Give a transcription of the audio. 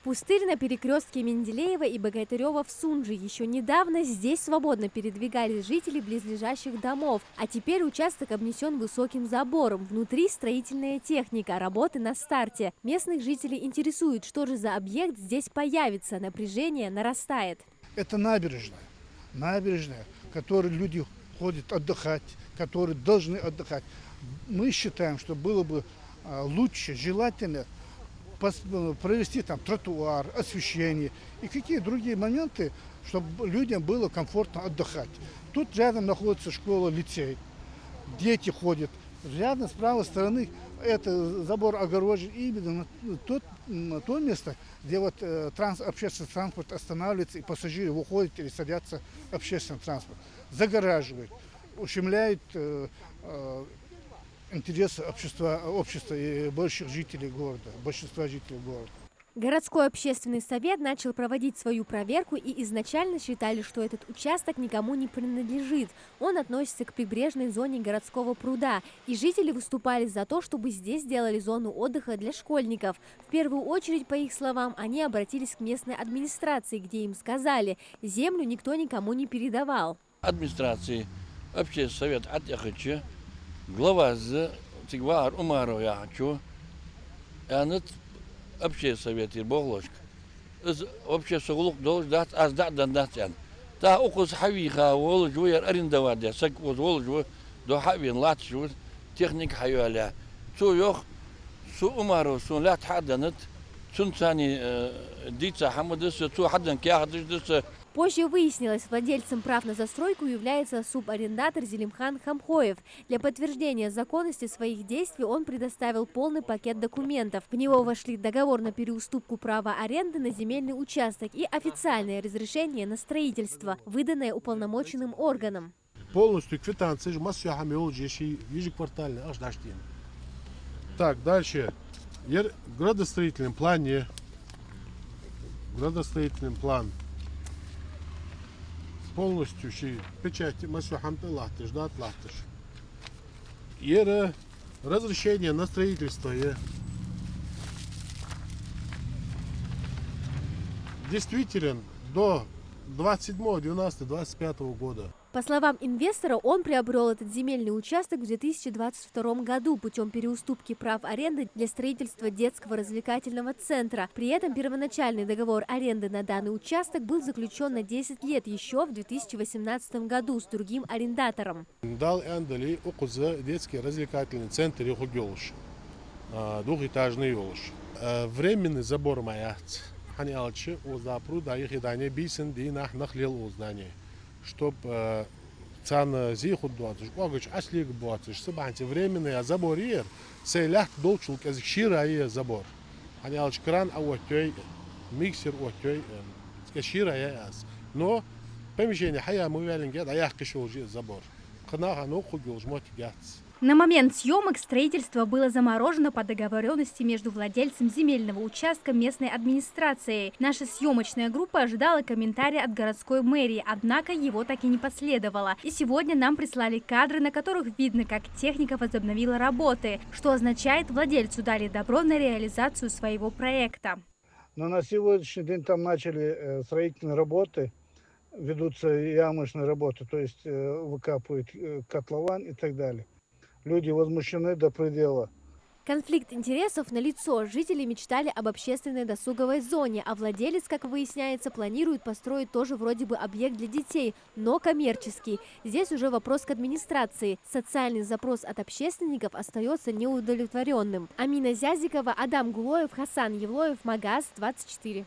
Пустырь на перекрестке Менделеева и Богатырева в Сунже. Еще недавно здесь свободно передвигались жители близлежащих домов, а теперь участок обнесен высоким забором. Внутри строительная техника, работы на старте. Местных жителей интересует, что же за объект здесь появится. Напряжение нарастает. Это набережная, в которой люди ходят отдыхать, которые должны отдыхать. Мы считаем, что было бы лучше, желательно провести там тротуар, освещение и какие другие моменты, чтобы людям было комфортно отдыхать. Тут рядом находится школа, лицей, дети ходят. Рядом с правой стороны это забор огорожен именно на то место, где вот общественный транспорт останавливается и пассажиры выходят или садятся в общественный транспорт. Загораживают, ущемляют интересы общества и большинства жителей города. Городской общественный совет начал проводить свою проверку и изначально считали, что этот участок никому не принадлежит. Он относится к прибрежной зоне городского пруда, и жители выступали за то, чтобы здесь сделали зону отдыха для школьников. В первую очередь, по их словам, они обратились к местной администрации, где им сказали, землю никто никому не передавал. Администрации, общественный совет отъехать, глава з Тигвар Умаров Ячу, общественный совет Боглошк, общественный глух должен дать аздадан датян. Та укус хавиха волжу яр арендовать, сак волжу до хавин латжу техник хавиаля. Су йох су Умаров су лат хаданет сунцани дица хамадыс су хадан кяхдыс. Позже выяснилось, владельцем прав на застройку является субарендатор Зелимхан Хамхоев. Для подтверждения законности своих действий он предоставил полный пакет документов. В него вошли договор на переуступку права аренды на земельный участок и официальное разрешение на строительство, выданное уполномоченным органом. Полностью квитанции, ежеквартально, аж дождем. Так, дальше. Градостроительный план. Полностью печать масюхамты лахтыш, да, лахтыш. Разрешение на строительство. Действителен до 27.12.25 года. По словам инвестора, он приобрел этот земельный участок в 2022 году путем переуступки прав аренды для строительства детского развлекательного центра. При этом первоначальный договор аренды на данный участок был заключен на 10 лет еще в 2018 году с другим арендатором. Детский развлекательный центр двухэтажный временный забор маят. Чтобы цана зихуд дуатыш, огоч аслик буатыш, сабанти временный заборир, сейлят долчул казикшира забор. Они алчкран ауатей, миксер ауатей, скашира яс. Но помещение хая мувелинге, да яхкишул забор. Кнаха ну хугил жмоти гats. На момент съемок строительство было заморожено по договоренности между владельцем земельного участка местной администрацией. Наша съемочная группа ожидала комментария от городской мэрии, однако его так и не последовало. И сегодня нам прислали кадры, на которых видно, как техника возобновила работы, что означает, владельцу дали добро на реализацию своего проекта. Но на сегодняшний день там начали строительные работы, ведутся ямочные работы, то есть выкапывают котлован и так далее. Люди возмущены до предела. Конфликт интересов налицо. Жители мечтали об общественной досуговой зоне, а владелец, как выясняется, планирует построить тоже вроде бы объект для детей, но коммерческий. Здесь уже вопрос к администрации. Социальный запрос от общественников остается неудовлетворенным. Амина Зязикова, Адам Гулоев, Хасан Евлоев, Магаз 24.